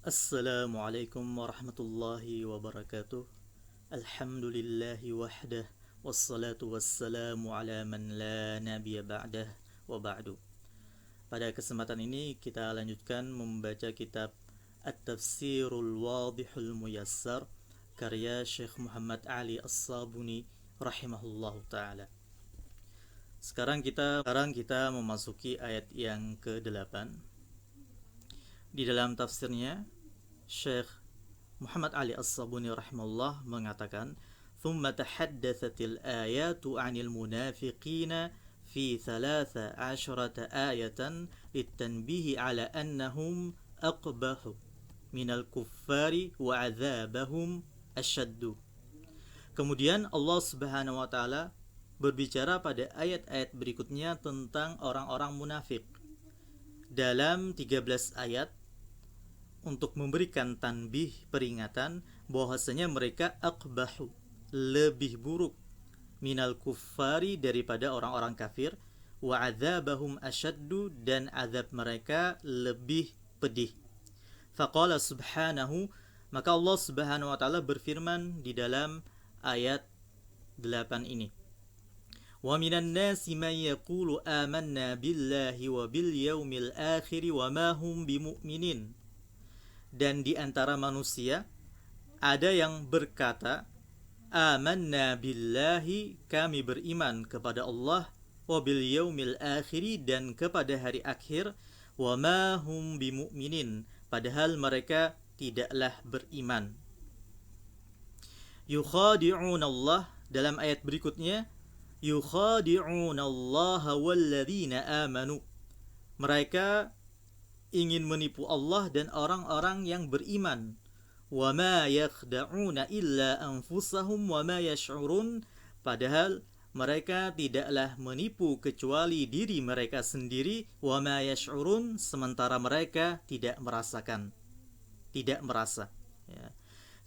Assalamualaikum warahmatullahi wabarakatuh. Alhamdulillahi wahdah. Wassalatu wassalamu ala man la nabiyya ba'dah wa ba'du. Pada kesempatan ini kita lanjutkan membaca kitab At-Tafsirul Wadihul Muyassar karya Syekh Muhammad Ali As-Sabuni rahimahullahu ta'ala. Sekarang kita memasuki ayat yang ke-8. Di dalam tafsirnya Syekh Muhammad Ali As-Sabuni rahimahullah mengatakan, "Thumma tahaddatsatil ayatu 'anil munafiqina fi 13 ayatan litanbihi 'ala annahum aqbahu minal kuffari wa 'adzabahum asyaddu." Kemudian Allah Subhanahu wa taala berbicara pada ayat-ayat berikutnya tentang orang-orang munafik. Dalam 13 ayat untuk memberikan tanbih peringatan bahwasanya mereka aqbahu, lebih buruk, minal kuffari, daripada orang-orang kafir, wa adzabahum asyaddu, dan azab mereka lebih pedih. Faqala subhanahu, maka Allah Subhanahu wa taala berfirman di dalam ayat 8 ini, wa minan nasi man yaqulu amanna billahi wa bil yaumil akhir wa ma hum bimu'minin. Dan di antara manusia ada yang berkata, amanna billahi, kami beriman kepada Allah, wa bil yaumil akhir, dan kepada hari akhir, wa ma hum bimu'minin, padahal mereka tidaklah beriman. Yukhadi'un Allah, dalam ayat berikutnya, yukhadi'un Allah walladzina amanu, mereka ingin menipu Allah dan orang-orang yang beriman. Wa ma yakhda'una illa anfusahum wa ma yash'urun, padahal mereka tidaklah menipu kecuali diri mereka sendiri. Wa ma yash'urun, sementara mereka tidak merasakan, tidak merasa, ya.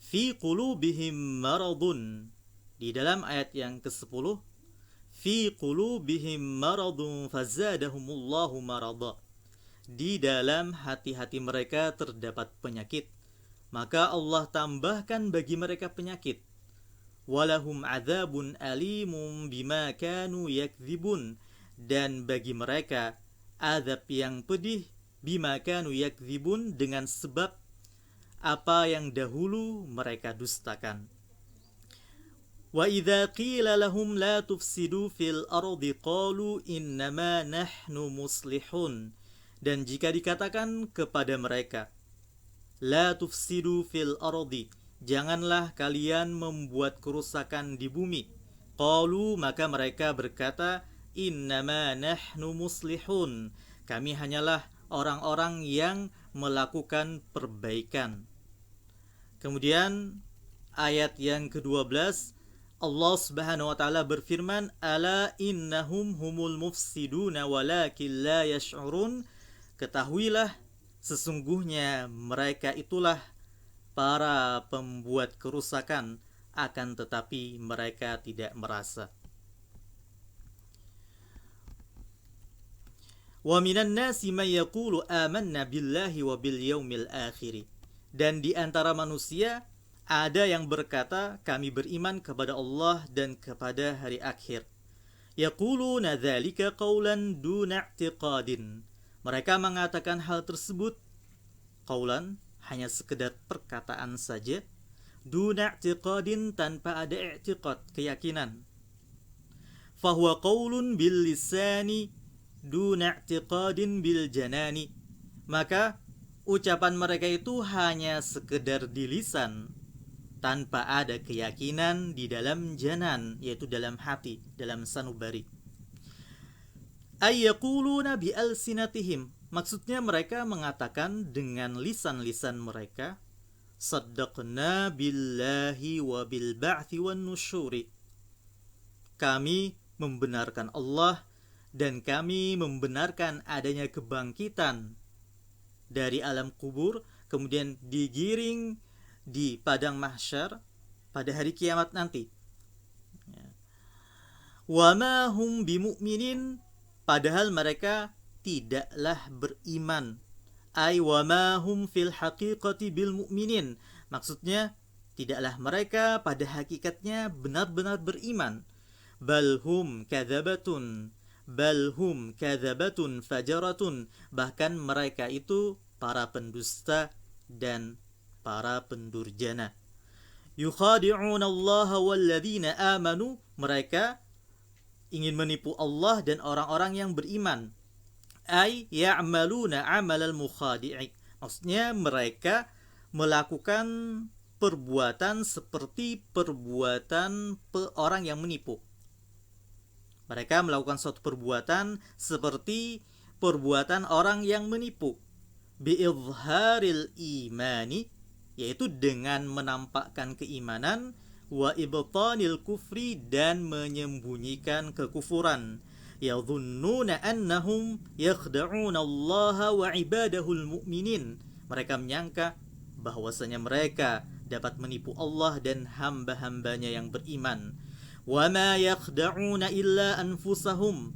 Fi qulubihim maradun, di dalam ayat yang ke-10, fi qulubihim maradun fazadahumullahu marada, di dalam hati-hati mereka terdapat penyakit, maka Allah tambahkan bagi mereka penyakit. Walahum adzabun alimun bima kanu yakdzibun, dan bagi mereka azab yang pedih, bima kanu yakdzibun, dengan sebab apa yang dahulu mereka dustakan. Wa idza qila lahum la tufsidu fil ardi qalu innama nahnu muslihun, dan jika dikatakan kepada mereka, la tufsidu fil ardi, janganlah kalian membuat kerusakan di bumi, qalu, maka mereka berkata, innama nahnu muslihun, kami hanyalah orang-orang yang melakukan perbaikan. Kemudian ayat yang ke-12, Allah Subhanahu wa taala berfirman, ala innahum humul mufsiduna walakin la yash'urun, ketahuilah sesungguhnya mereka itulah para pembuat kerusakan, akan tetapi mereka tidak merasa. Wa minan nasi man yaqulu amanna billahi wa bil yaumil akhir, dan di antara manusia ada yang berkata, kami beriman kepada Allah dan kepada hari akhir. Yaquluna dzalika qawlan duna i'tiqadin, mereka mengatakan hal tersebut qaulan, hanya sekedar perkataan saja, duna i'tiqadin, tanpa ada i'tiqad, keyakinan. Fahuwa qaulun bil lisani duna i'tiqadin bil janani, maka ucapan mereka itu hanya sekedar di lisan, tanpa ada keyakinan di dalam janan, yaitu dalam hati, dalam sanubari. Ayyaquluna bi alsinatihim, maksudnya mereka mengatakan dengan lisan-lisan mereka, saddaqna billahi wa bil ba'thi wan nusyuri, kami membenarkan Allah dan kami membenarkan adanya kebangkitan dari alam kubur, kemudian digiring di padang mahsyar pada hari kiamat nanti. Wa ma hum bimu'minin, padahal mereka tidaklah beriman. ay wa ma hum fil haqiqati bil mu'minin. Maksudnya tidaklah mereka pada hakikatnya benar-benar beriman. Balhum kadzabatun, balhum kadzabatun fajaratun, bahkan mereka itu para pendusta dan para pendurjana. Yukhadi'una Allah walladzina amanu, mereka ingin menipu Allah dan orang-orang yang beriman. Ay ya'maluna 'amalal mukhadi'i, maksudnya mereka melakukan perbuatan seperti perbuatan orang yang menipu. Mereka melakukan suatu perbuatan seperti perbuatan orang yang menipu. Bi'idharil imani, yaitu dengan menampakkan keimanan, wa ibtanil kufri, dan menyembunyikan kekufuran. Yadhunnuna annahum yakhda'una Allah wa ibadahul mu'minin, mereka menyangka bahwasanya mereka dapat menipu Allah dan hamba-hambanya yang beriman. Wa ma yakhda'una illa anfusahum,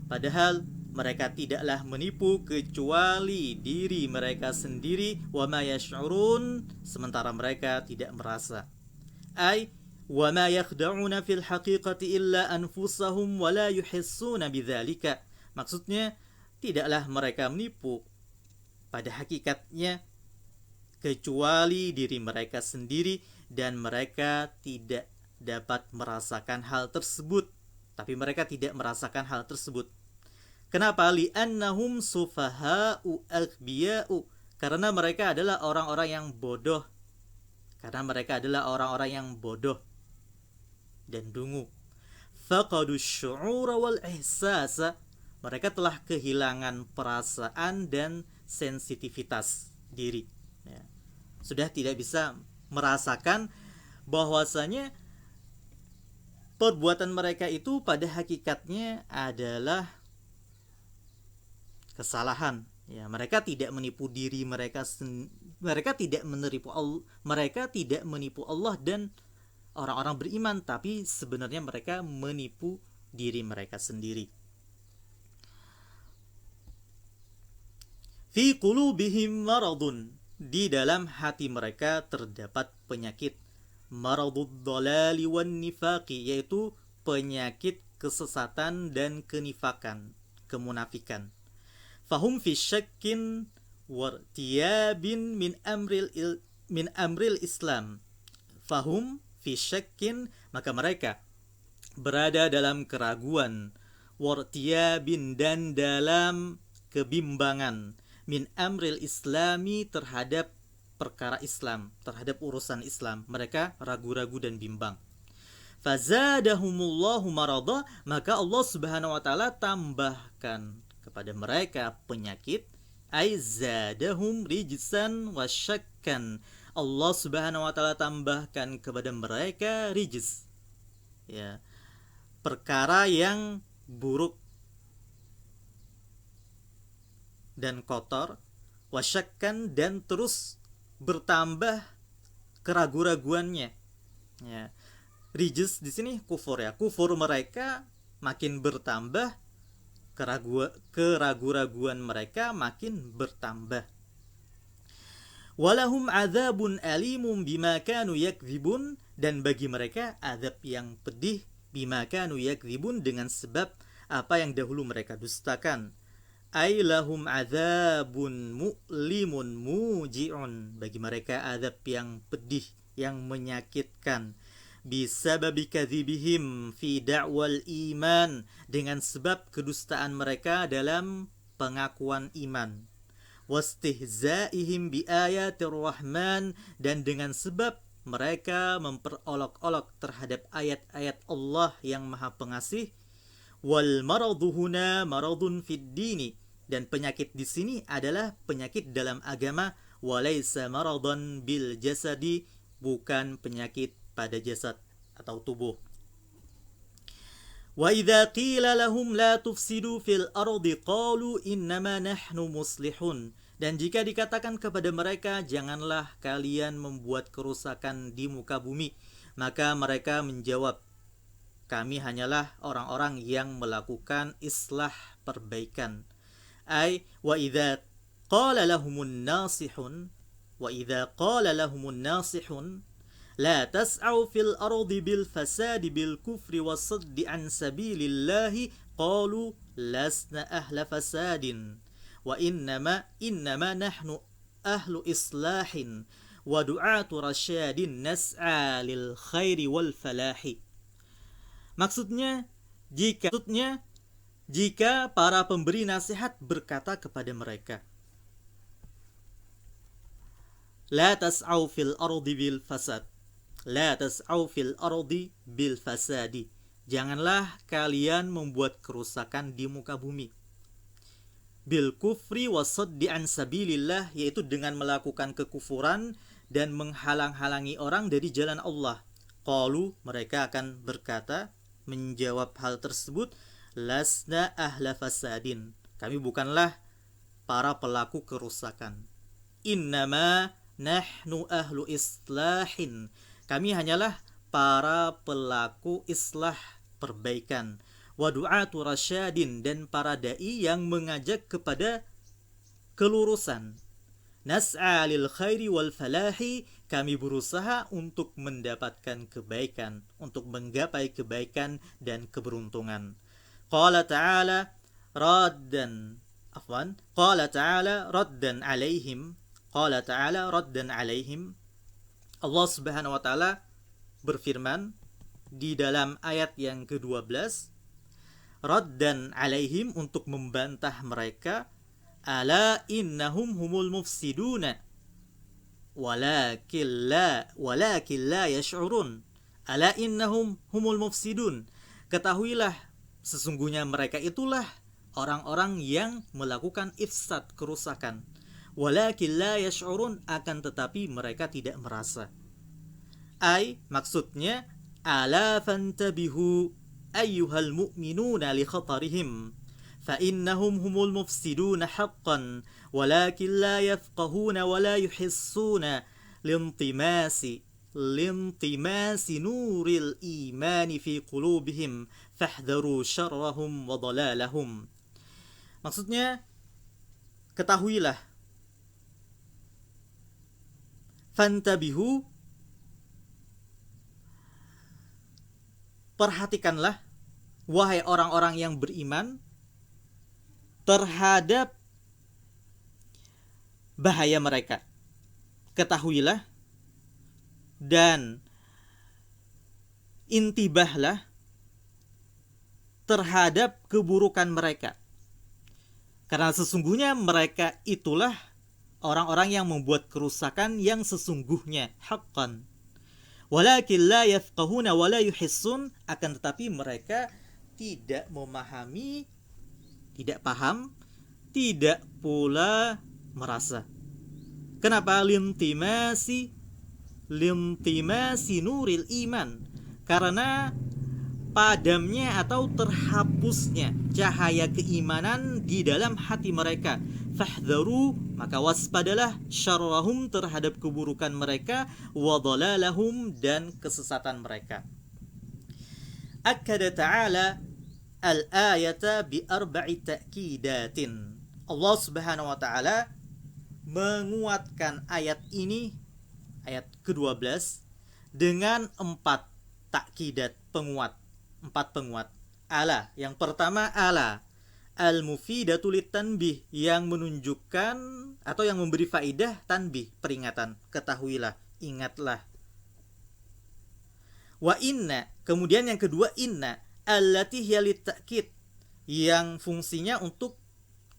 padahal mereka tidaklah menipu kecuali diri mereka sendiri. Wa ma yash'urun, sementara mereka tidak merasa. Ay wa ma yakhda'una fil haqiqati illa anfusahum wa la yuhissuna bidzalika, maksudnya tidaklah mereka menipu pada hakikatnya kecuali diri mereka sendiri, dan mereka tidak dapat merasakan hal tersebut. Tapi mereka tidak merasakan hal tersebut. Kenapa? Li'annahum sufaha'u aghbiya'u, karena mereka adalah orang-orang yang bodoh. Karena mereka adalah orang-orang yang bodoh dan dungu. Faqadu syu'ura wal ihsasa, mereka telah kehilangan perasaan dan sensitivitas diri. Ya. Sudah tidak bisa merasakan bahwasanya perbuatan mereka itu pada hakikatnya adalah kesalahan. Ya, mereka tidak menipu diri mereka, mereka tidak menipu Allah dan orang-orang beriman, tapi sebenarnya mereka menipu diri mereka sendiri. Fi qulubihim maradun, di dalam hati mereka terdapat penyakit. Maradud dhalali wan nifaqi, yaitu penyakit kesesatan dan kenifakan, kemunafikan. Fahum fi syakkin wartiyabin min amril Islam. Fahum fi syakkin, maka mereka berada dalam keraguan, wartiyabin, dan dalam kebimbangan, min amril Islami, terhadap perkara Islam, terhadap urusan Islam. Mereka ragu-ragu dan bimbang. Fazadahumullahu marada, maka Allah Subhanahu wa taala tambahkan kepada mereka penyakit. Aizadahum rijsan wasyakkan, Allah Subhanahu wa taala tambahkan kepada mereka rijs, ya, perkara yang buruk dan kotor, wasyakkan, dan terus bertambah keraguan-raguannya. Ya. Rijs di sini kufur, ya. Kufur mereka makin bertambah, keraguan-raguan mereka makin bertambah. Walahum adzabun alimum bima kanu yakdzibun, dan bagi mereka azab yang pedih, bima kanu yakdzibun, dengan sebab apa yang dahulu mereka dustakan. Ay lahum adzabun mu'limun muji'un, bagi mereka azab yang pedih, yang menyakitkan. Bisababi kadzibihim fi da'wal iman, dengan sebab kedustaan mereka dalam pengakuan iman. Wastihza'ihim bi ayatir rahman, dan dengan sebab mereka memperolok-olok terhadap ayat-ayat Allah yang Maha Pengasih. Wal maradu huna maradun fid dini, dan penyakit di sini adalah penyakit dalam agama. Walaysa maradan bil jasadi, bukan penyakit pada jasad atau tubuh. Wa idza qila lahum la tufsidu fil ardi qalu innama nahnu muslihun, dan jika dikatakan kepada mereka janganlah kalian membuat kerusakan di muka bumi, maka mereka menjawab, kami hanyalah orang-orang yang melakukan islah, perbaikan. Ay wa idza qala lahumun nasihun wa idza qala lahumun nasihun la tas'au fil ardi bil fasadi bil kufri wasaddi an sabilillahi qalu lasna ahla fasadin wa innama nahnu ahlu islahin wa du'atu rasyadin nas'a lil khairi wal falahi. Maksudnya jika para pemberi nasihat berkata kepada mereka, la tas'au fil ardi bil fasad, la tas'au fil ardi bil fasadi, janganlah kalian membuat kerusakan di muka bumi. Bil kufri wasaddi an sabilillah, yaitu dengan melakukan kekufuran dan menghalang-halangi orang dari jalan Allah. Qalu, mereka akan berkata menjawab hal tersebut, lasna ahla fasadin, kami bukanlah para pelaku kerusakan. Innama nahnu ahlu islahin, kami hanyalah para pelaku islah, perbaikan. Wa du'atu rasyadin, dan para dai yang mengajak kepada kelurusan. Nas'a lil khairi wal falahi, kami berusaha untuk mendapatkan kebaikan, untuk menggapai kebaikan dan keberuntungan. Qala ta'ala raddan alaihim, Allah Subhanahu wa taala berfirman di dalam ayat yang ke-12, raddan alaihim, untuk membantah mereka, ala innahum humul mufsiduna walakin la yash'urun, ala innahum humul mufsidun, ketahuilah sesungguhnya mereka itulah orang-orang yang melakukan ifsad, kerusakan. Walakin la yash'urun, akan tetapi mereka tidak merasa. Maksudnya, ala fantabihu ayyuhal mu'minuna li khatarihim fa innahum humul mufsiduna haqqan walakin la yafqahuna wa la yuhissuna lintimasi nuril imani fi qulubihim fahdharu syarrahum wa dalalahum. Maksudnya, ketahuilah, fantabihu, perhatikanlah wahai orang-orang yang beriman terhadap bahaya mereka. Ketahuilah dan intibahlah terhadap keburukan mereka, karena sesungguhnya mereka itulah orang-orang yang membuat kerusakan yang sesungguhnya, haqqan. Walakin la yafqahuna wa la yuhissun, akan tetapi mereka tidak memahami, tidak paham, tidak pula merasa. Kenapa? Lintimasi nuril iman, karena padamnya atau terhapusnya cahaya keimanan di dalam hati mereka. Fahdharu, maka waspadalah, syarrahum, terhadap keburukan mereka, wa dhalalahum, dan kesesatan mereka. Akkada ta'ala al-ayata bi arba'i ta'kidatin. Allah Subhanahu wa taala menguatkan ayat ini, ayat ke-12, dengan 4 takidat, penguat, 4 penguat. Ala, yang pertama ala al-mufidatu litanbih, yang menunjukkan atau yang memberi faidah, tanbih, peringatan, ketahuilah, ingatlah. Wa inna, kemudian yang kedua inna, allati hiya litakid, yang fungsinya untuk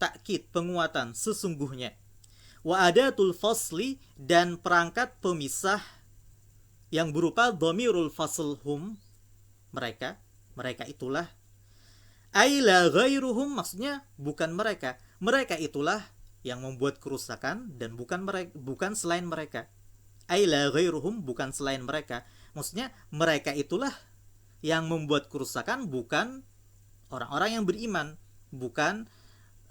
takkid, penguatan, sesungguhnya. Wa adatul fasli, dan perangkat pemisah yang berupa dhamirul fasl hum, mereka itulah. Aila ghairuhum, maksudnya bukan mereka itulah yang membuat kerusakan dan bukan selain mereka. Aila ghairuhum, bukan selain mereka, maksudnya mereka itulah yang membuat kerusakan, bukan orang-orang yang beriman, bukan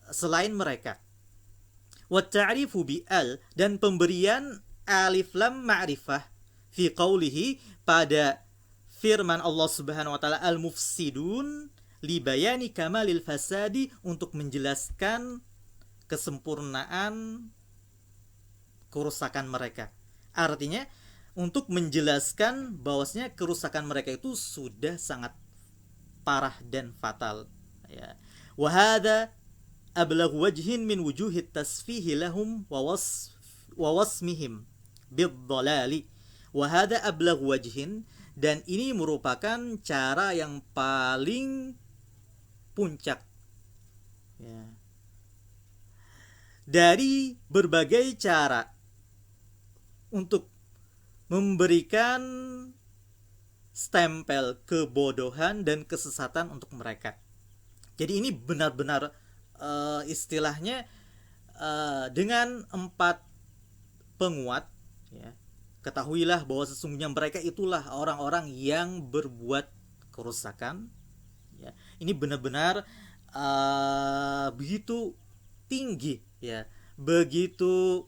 selain mereka. Wa ta'rifu bi al, dan pemberian alif lam ma'rifah fi qawlihi, pada firman Allah Subhanahu wa taala, al-mufsidun li bayani kamalil fasadi, untuk menjelaskan kesempurnaan kerusakan mereka. Artinya untuk menjelaskan bahwasanya kerusakan mereka itu sudah sangat parah dan fatal. Ya. Wahada ablagh wajhin min wujuhit tasfihi lahum wa wasmihim bid-dhalali. Wahada ablagh wajhin, dan ini merupakan cara yang paling puncak, ya, dari berbagai cara untuk memberikan stempel kebodohan dan kesesatan untuk mereka. Jadi ini benar-benar istilahnya dengan 4 penguat, ya, ketahuilah bahwa sesungguhnya mereka itulah orang-orang yang berbuat kerusakan. Ya, ini benar-benar begitu tinggi, ya, begitu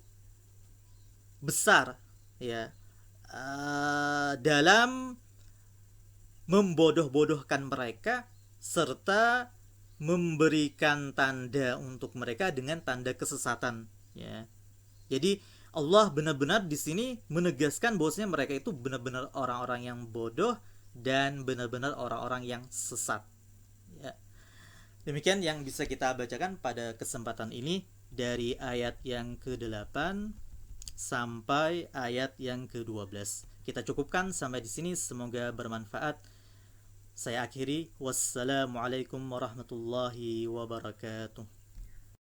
besar, ya, dalam membodoh-bodohkan mereka serta memberikan tanda untuk mereka dengan tanda kesesatan, ya. Jadi Allah benar-benar di sini menegaskan bahwasanya mereka itu benar-benar orang-orang yang bodoh dan benar-benar orang-orang yang sesat, ya. Demikian yang bisa kita bacakan pada kesempatan ini dari ayat yang ke-8 sampai ayat yang ke-12. Kita cukupkan sampai di sini, semoga bermanfaat. Saya akhiri, wassalamualaikum warahmatullahi wabarakatuh.